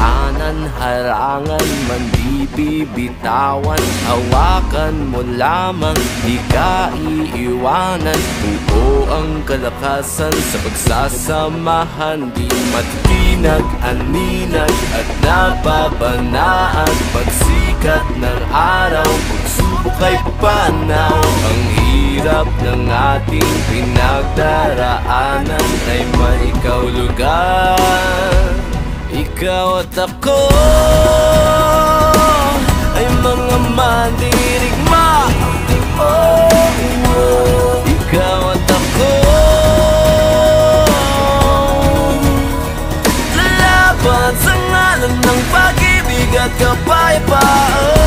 daanan, harangan man di bibitawan. Hawakan mo lamang, di ka iiwanan. Buo ang kalakasan sa pagsasamahan, di matitinag, aninag at nababanaan. Pagsikat ng araw, pagsubok ay papanaw. Ang hirap ng ating pinagdaraanan ay may kahulugan. Ikaw at ako ay mga mandirigma. Ikaw at ako lalaban sa ngalan ng pag-ibig at kapayapaan.